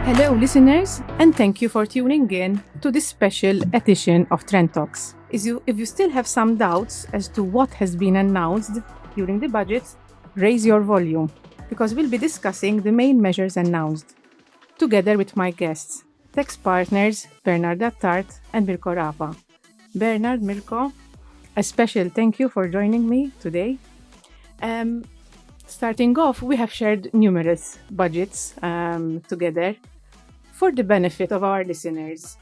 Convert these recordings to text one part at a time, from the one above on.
Hello, listeners, and thank you for tuning in to this special edition of Trend Talks. If you still have some doubts as to what has been announced during the budget, raise your volume, because we'll be discussing the main measures announced, together with my guests, tax partners Bernard Attard and Mirko Rapa. Bernard, Mirko, a special thank you for joining me today. Starting off, we have shared numerous budgets together. For the benefit of our listeners,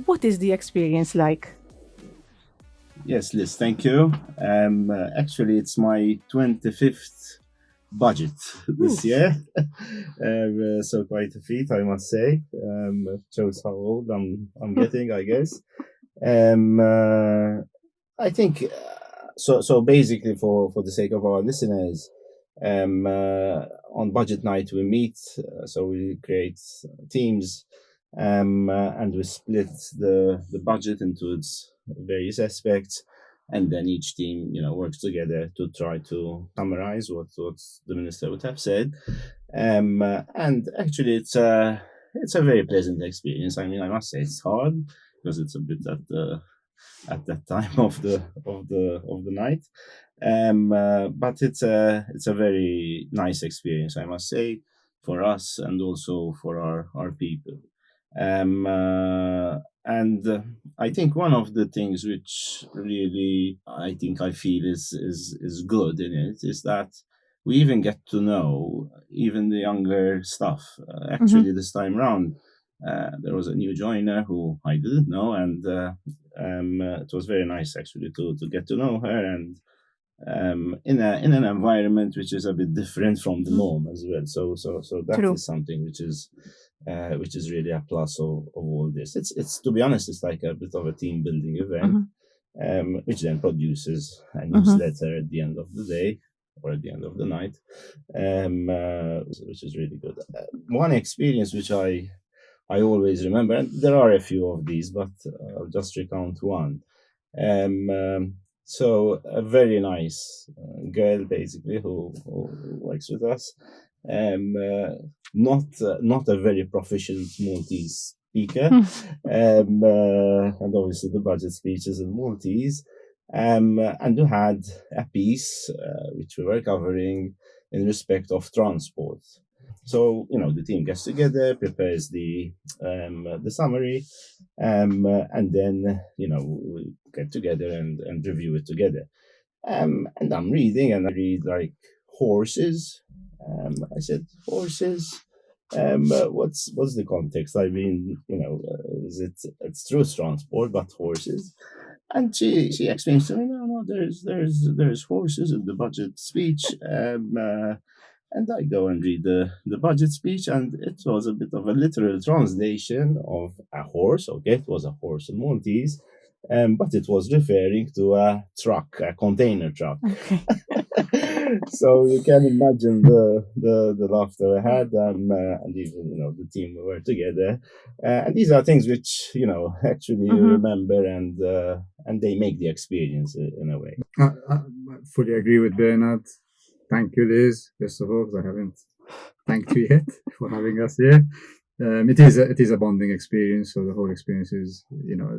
what is the experience like? Yes, Liz, thank you. Actually, it's my 25th budget this year. So quite a feat, I must say. Shows how old I'm getting, I guess. I think, so basically for the sake of our listeners, on budget night we meet, so we create teams, and we split the budget into its various aspects, and then each team works together to try to summarize what the minister would have said, and actually it's a very pleasant experience. I mean, I must say it's hard because it's a bit at that time of the night, but it's a very nice experience, I must say, for us and also for our people. And I think one of the things which really I feel is good in it is that we even get to know even the younger staff. Actually, this time round, there was a new joiner who I didn't know, and it was very nice actually to get to know her, and in an environment which is a bit different from the norm as well. So that True. is something which is really a plus of all this. It's to be honest, it's like a bit of a team building event, which then produces a newsletter at the end of the day or at the end of the night, which is really good. One experience which I always remember, and there are a few of these, but I'll just recount one. So a very nice girl, basically, who works with us. Not a very proficient Maltese speaker, and obviously the budget speech is in Maltese. And we had a piece which we were covering in respect of transport. So the team gets together, prepares the summary, and then we get together and review it together. And I'm reading, and I read like horses. I said horses. What's the context? I mean, it's through transport, but horses. And she explains to me, no, there's horses in the budget speech. And I go and read the budget speech, and it was a bit of a literal translation of a horse. Okay, it was a horse in Maltese, but it was referring to a truck, a container truck. Okay. So you can imagine the laughter I had, and even the team were together, and these are things which actually you remember, and they make the experience in a way. I fully agree with Bernard. Thank you, Liz, first of all, because I haven't thanked you yet for having us here. It is a bonding experience, so the whole experience is,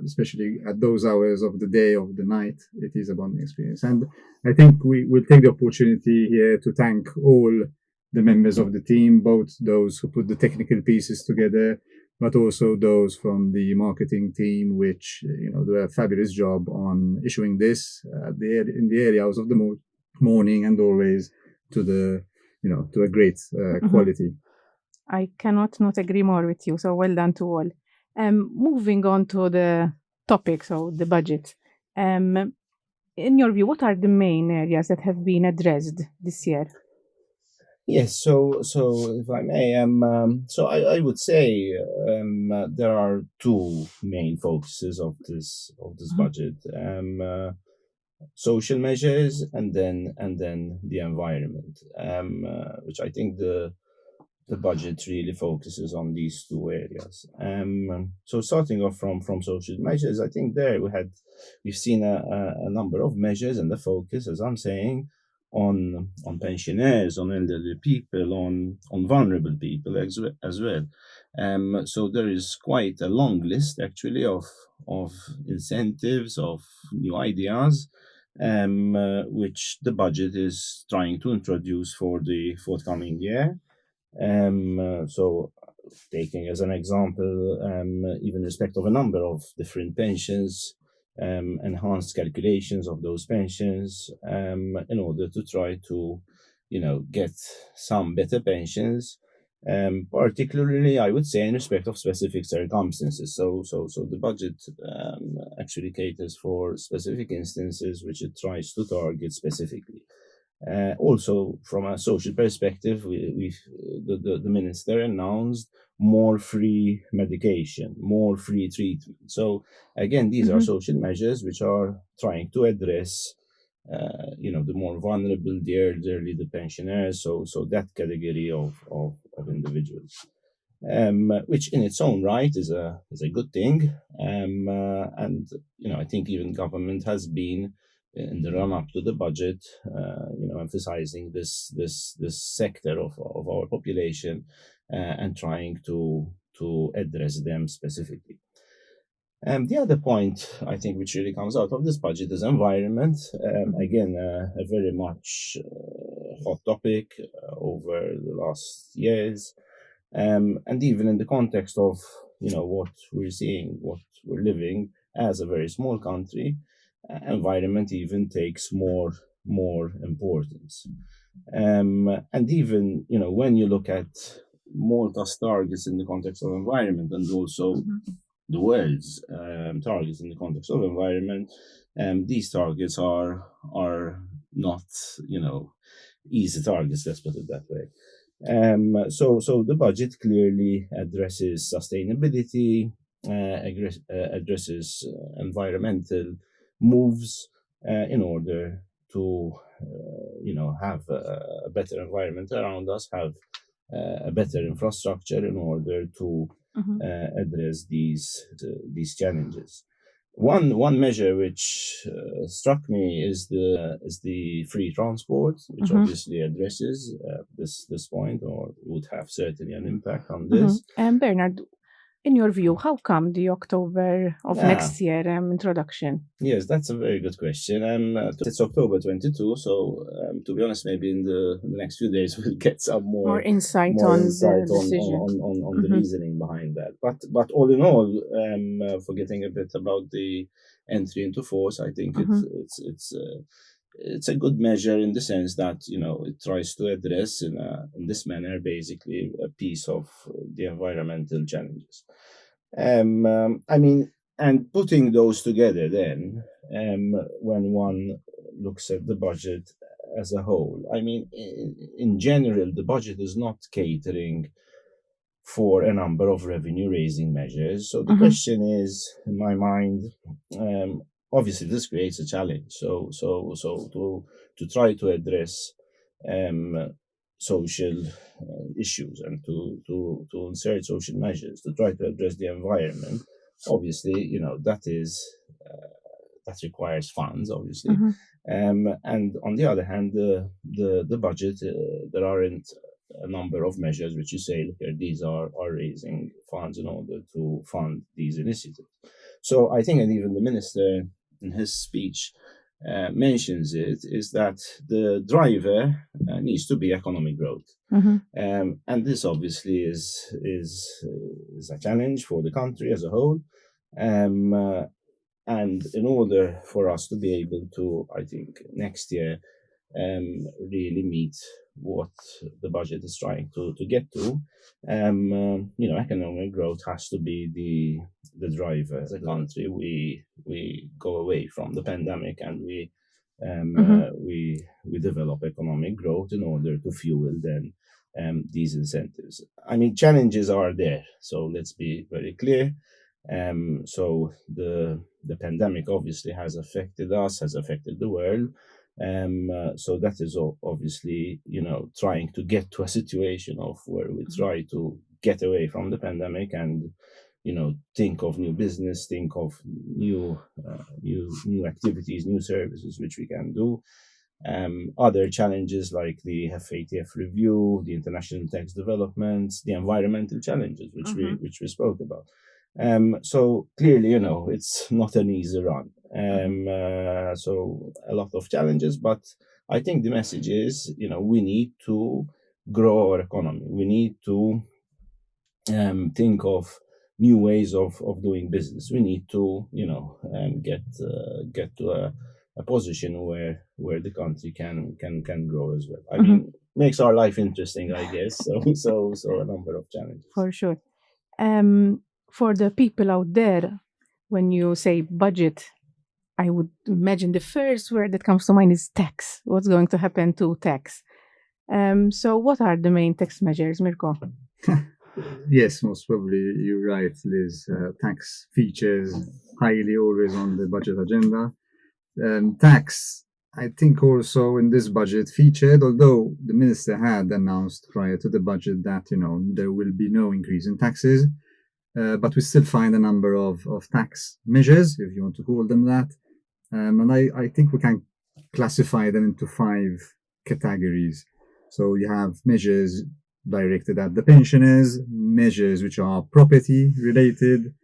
especially at those hours of the day, of the night, it is a bonding experience. And I think we will take the opportunity here to thank all the members of the team, both those who put the technical pieces together, but also those from the marketing team, which, do a fabulous job on issuing this in the early hours of the morning, and always to a great quality. I cannot not agree more with you. So well done to all. Moving on to the topic, so the budget. In your view, what are the main areas that have been addressed this year? Yes, so if I may, so I would say there are two main focuses of this budget. Social measures and then the environment, which I think the budget really focuses on these two areas. So starting off from social measures, I think there we've seen a number of measures, and the focus, as I'm saying, on pensioners, on elderly people, on vulnerable people as well. So there is quite a long list actually of incentives, of new ideas, which the budget is trying to introduce for the forthcoming year. So taking as an example, even respect of a number of different pensions, enhanced calculations of those pensions, in order to try to, get some better pensions. Particularly, I would say, in respect of specific circumstances. So the budget actually caters for specific instances which it tries to target specifically. Also, from a social perspective, the minister announced more free medication, more free treatment. So again, these are social measures which are trying to address, the more vulnerable, the elderly, the pensioners. So that category of individuals, which in its own right is a good thing. And I think even government has been in the run up to the budget, emphasizing this sector of our population, and trying to address them specifically. The other point I think which really comes out of this budget is environment. Again, a very much hot topic over the last years, and even in the context of what we're seeing, what we're living as a very small country. Environment even takes more importance, and even when you look at Malta's targets in the context of environment, and also the world's targets in the context of environment, these targets are not easy targets. Let's put it that way. So the budget clearly addresses sustainability, addresses environmental moves in order to have a better environment around us, have a better infrastructure in order to address these challenges. One measure which struck me is the free transport, which obviously addresses this point, or would have certainly an impact on this. Bernard, in your view, how come the October of next year introduction? Yes, that's a very good question. It's October 22, so to be honest, maybe in the next few days we'll get some more insight on the decision, on the reasoning behind that. But all in all, forgetting a bit about the entry into force, I think it's a good measure in the sense that it tries to address in this manner basically a piece of the environmental challenges. And putting those together, then when one looks at the budget as a whole, in general, the budget is not catering for a number of revenue-raising measures. So the question is, in my mind, obviously this creates a challenge. So to try to address social issues and to insert social measures to try to address the environment, obviously that requires funds, obviously. And on the other hand, the budget, there aren't a number of measures which you say, look, these are raising funds in order to fund these initiatives. So I think, and even the minister in his speech mentions it, is that the driver needs to be economic growth. And this obviously is a challenge for the country as a whole. And in order for us to be able to, I think, next year really meet what the budget is trying to get to, economic growth has to be the driver. As a country, we go away from the pandemic and we develop economic growth in order to fuel then these incentives. Challenges are there, so let's be very clear. So the pandemic obviously has affected us, has affected the world. So that is obviously, trying to get to a situation of where we try to get away from the pandemic and, think of new business, think of new activities, new services which we can do. Other challenges like the FATF review, the international tax developments, the environmental challenges, which we spoke about. So clearly, it's not an easy run. So a lot of challenges, but I think the message is, we need to grow our economy. We need to think of new ways of doing business. We need to, get to a position where the country can grow as well. I mean, makes our life interesting, I guess. So a number of challenges. For sure. For the people out there, when you say budget, I would imagine the first word that comes to mind is tax. What's going to happen to tax? So what are the main tax measures, Mirko? Yes, most probably you're right, Liz. Tax features highly always on the budget agenda. Tax, I think also in this budget featured, although the minister had announced prior to the budget that, there will be no increase in taxes, but we still find a number of tax measures, if you want to call them that. And I think we can classify them into 5 categories. So you have measures directed at the pensioners, measures which are property related,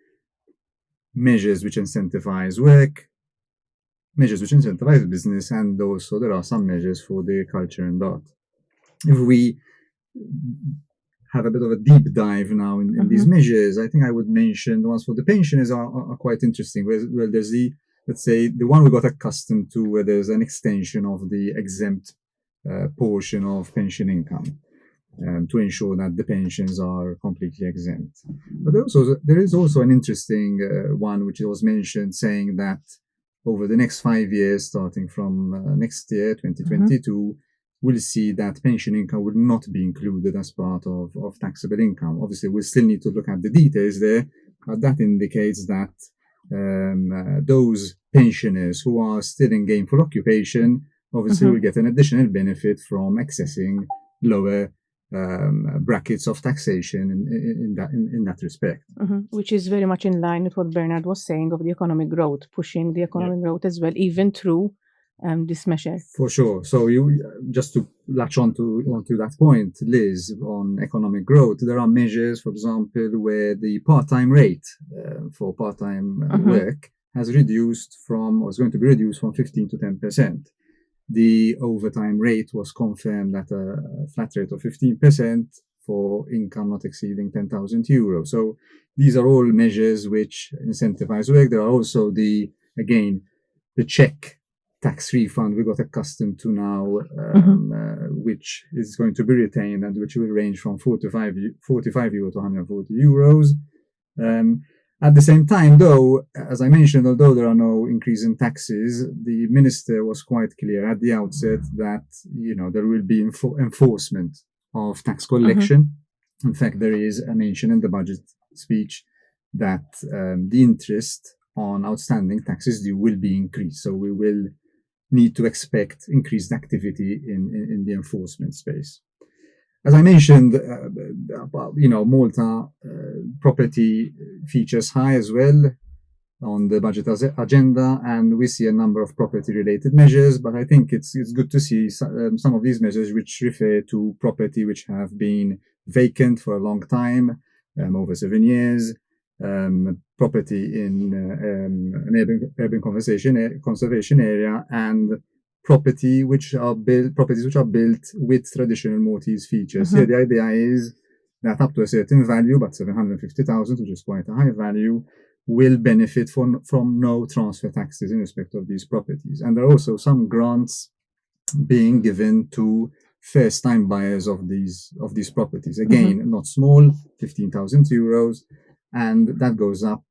measures which incentivize work, measures which incentivize business, and also there are some measures for the culture and art. If we have a bit of a deep dive now in these measures, I think I would mention the ones for the pensioners are quite interesting. Well, there's let's say the one we got accustomed to, where there's an extension of the exempt portion of pension income to ensure that the pensions are completely exempt. But there is also an interesting one which was mentioned, saying that over the next 5 years, starting from next year, 2022, we'll see that pension income will not be included as part of taxable income. Obviously, we still need to look at the details there, but that indicates that those pensioners who are still in gainful occupation obviously will get an additional benefit from accessing lower brackets of taxation in that respect. Which is very much in line with what Bernard was saying of the economic growth, pushing the economic growth as well, even through this measure. For sure. So you just to latch onto that point, Liz, on economic growth, there are measures, for example, where the part-time rate for part-time work has reduced or is going to be reduced from 15 to 10%. The overtime rate was confirmed at a flat rate of 15% for income not exceeding 10,000 euros. So these are all measures which incentivize work. There are also the check tax refund we got accustomed to now, which is going to be retained and which will range from 45 euro to 140 euros. At the same time, though, as I mentioned, although there are no increase in taxes, the minister was quite clear at the outset that, there will be enforcement of tax collection. In fact, there is a mention in the budget speech that the interest on outstanding taxes due will be increased. So we will need to expect increased activity in the enforcement space. As I mentioned, Malta property features high as well on the budget agenda, and we see a number of property-related measures. But I think it's good to see some of these measures which refer to property which have been vacant for a long time, over 7 years, property in an urban conservation area, and properties which are built with traditional Maltese features. Here, the idea is that up to a certain value, but 750,000, which is quite a high value, will benefit from no transfer taxes in respect of these properties. And there are also some grants being given to first-time buyers of these properties. Again, not small, 15,000 euros, and that goes up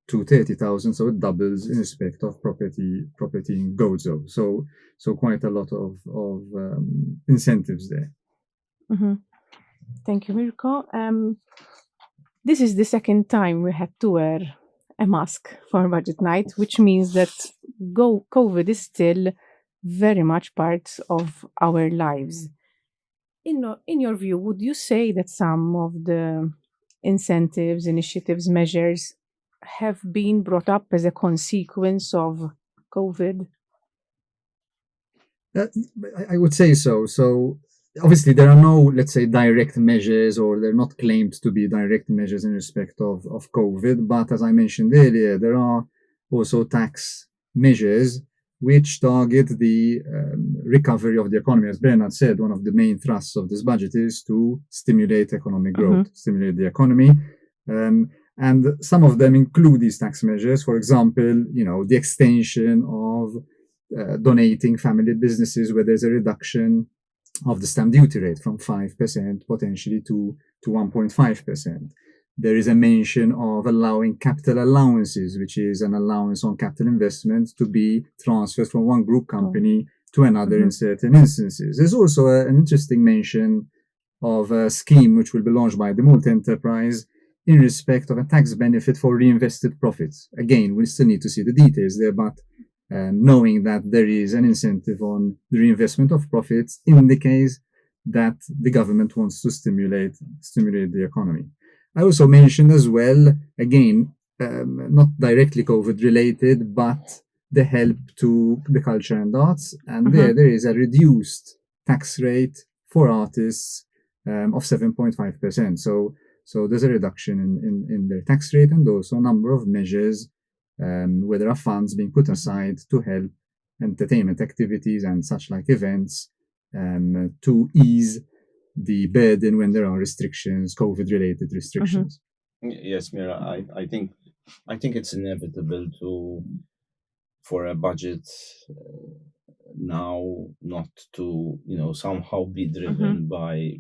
to 30,000, so it doubles in respect of property in Gozo. So quite a lot of incentives there. Thank you, Mirko. This is the second time we had to wear a mask for budget night, which means that COVID is still very much part of our lives. In your view, would you say that some of the incentives, initiatives, measures have been brought up as a consequence of COVID? I would say so. So obviously there are no, let's say, direct measures, or they're not claimed to be direct measures in respect of COVID. But as I mentioned earlier, there are also tax measures which target the recovery of the economy. As Bernard said, one of the main thrusts of this budget is to stimulate economic growth, stimulate the economy. And some of them include these tax measures. For example, the extension of donating family businesses, where there's a reduction of the stamp duty rate from 5% potentially to 1.5%. There is a mention of allowing capital allowances, which is an allowance on capital investment, to be transferred from one group company to another in certain instances. There's also an interesting mention of a scheme which will be launched by the Malta enterprise in respect of a tax benefit for reinvested profits. Again, we still need to see the details there, but knowing that there is an incentive on the reinvestment of profits in the case that the government wants to stimulate the economy. I also mentioned as well, again, not directly COVID related, but the help to the culture and arts. And there is a reduced tax rate for artists of 7.5%. So there's a reduction in their tax rate, and also a number of measures where there are funds being put aside to help entertainment activities and such like events to ease the burden when there are restrictions, COVID-related restrictions. Yes, Mira, I think it's inevitable for a budget now not to somehow be driven by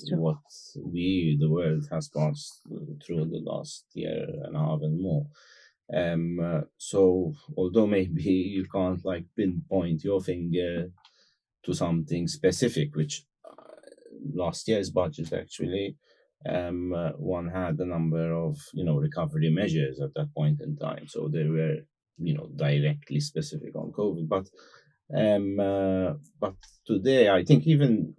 what the world has passed through the last year and a half and more. So although maybe you can't pinpoint your finger to something specific, which last year's budget actually one had a number of recovery measures at that point in time, so they were directly specific on COVID. But today I think even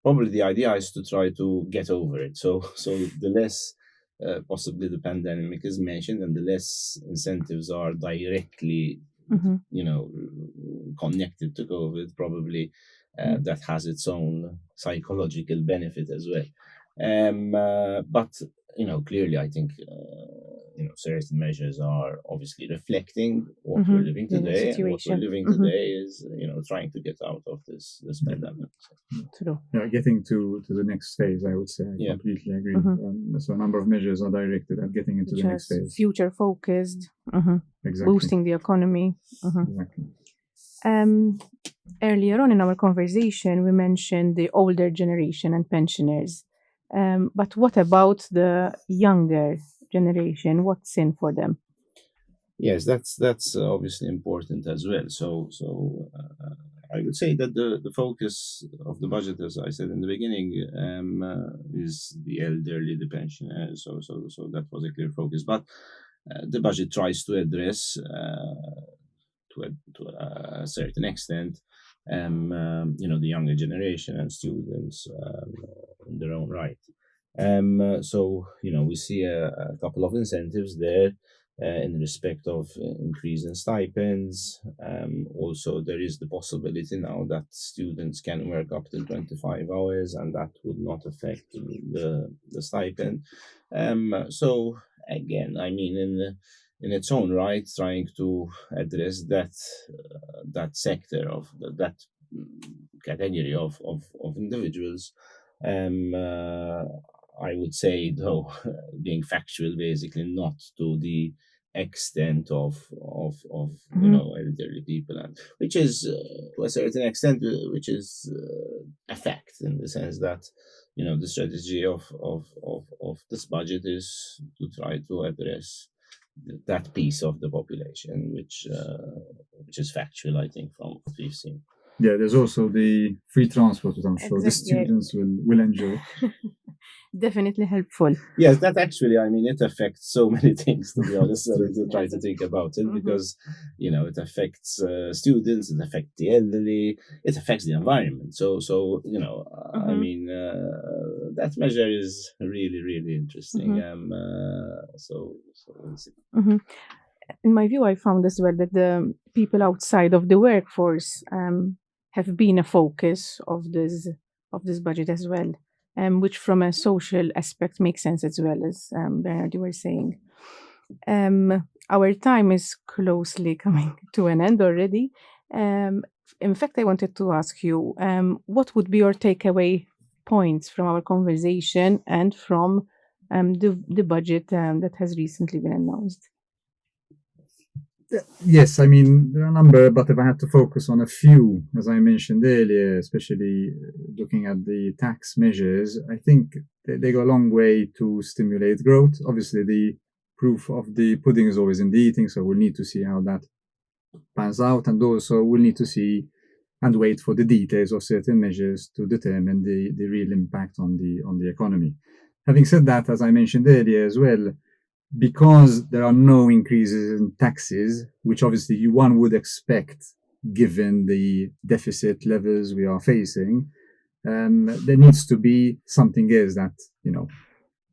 probably the idea is to try to get over it. So the less possibly the pandemic is mentioned, and the less incentives are directly connected to COVID, probably that has its own psychological benefit as well. But clearly I think certain measures are obviously reflecting what we're living today, and what we're living today is trying to get out of this pandemic. True. Yeah, getting to the next phase, I would say. I completely agree. So a number of measures are directed at getting into the next phase. Future focused, Exactly. boosting the economy. Exactly. Earlier on in our conversation, we mentioned the older generation and pensioners. But what about the younger generation? What's in for them? Yes, that's obviously important as well. So I would say that the focus of the budget, as I said in the beginning, is the elderly, the pensioners. So that was a clear focus. But the budget tries to address to a certain extent the younger generation and students in their own right. So we see a couple of incentives there in respect of increase in stipends. Also, there is the possibility now that students can work up to 25 hours, and that would not affect the stipend. So again, I mean, in its own right, trying to address that sector of that category of individuals. I would say, though, being factual, basically not to the extent of elderly people, and which is to a certain extent, which is a fact, in the sense that the strategy of this budget is to try to address that piece of the population, which is factual, I think, from what we've seen. Yeah, there's also the free transport, which I'm sure the students will enjoy. Definitely helpful. Yes, that actually, I mean, it affects so many things, to be honest, to try to think about it, because, it affects students, it affects the elderly, it affects the environment. So I mean, that measure is really, really interesting. So we'll see. In my view, I found as well that the people outside of the workforce have been a focus of this budget as well, which from a social aspect makes sense as well, as Bernard, you were saying. Our time is closely coming to an end already. In fact, I wanted to ask you, what would be your takeaway points from our conversation and from the budget that has recently been announced? Yes, I mean, there are a number, but if I had to focus on a few, as I mentioned earlier, especially looking at the tax measures, I think they go a long way to stimulate growth. Obviously, the proof of the pudding is always in the eating, so we'll need to see how that pans out, and also we'll need to see and wait for the details of certain measures to determine the real impact on the economy. Having said that, as I mentioned earlier as well, because there are no increases in taxes, which obviously one would expect given the deficit levels we are facing, there needs to be something else that,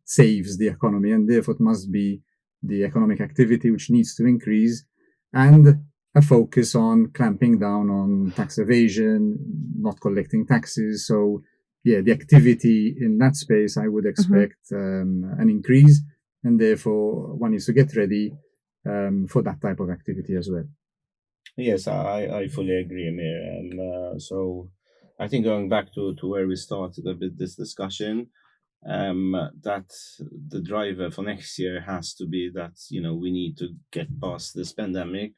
saves the economy, and therefore it must be the economic activity which needs to increase, and a focus on clamping down on tax evasion, not collecting taxes. So, yeah, the activity in that space, I would expect an increase. And therefore, one needs to get ready for that type of activity as well. Yes, I fully agree, Amir. So I think going back to where we started a bit this discussion, that the driver for next year has to be that, we need to get past this pandemic.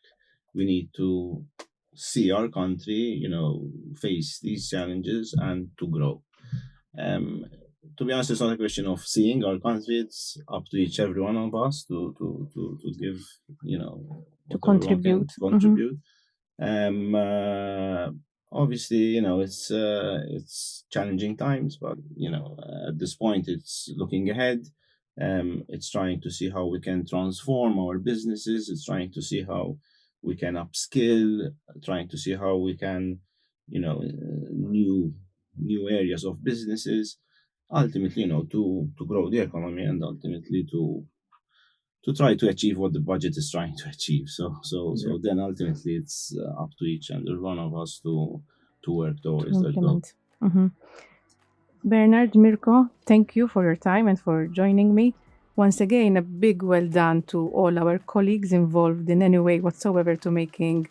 We need to see our country, face these challenges and to grow. To be honest, it's not a question of seeing our country. It's up to each every one of us to give, to contribute. Obviously, it's challenging times, but at this point, it's looking ahead. It's trying to see how we can transform our businesses. It's trying to see how we can upskill. Trying to see how we can, new areas of businesses. Ultimately, to grow the economy and ultimately to try to achieve what the budget is trying to achieve. So then ultimately it's up to each and every one of us to work towards that goal. Bernard, Mirko, thank you for your time and for joining me. Once again, a big well done to all our colleagues involved in any way whatsoever to making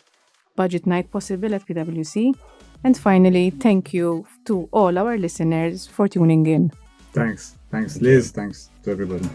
Budget Night possible at PwC. And finally, thank you to all our listeners for tuning in. Thanks, Liz. Thanks to everybody.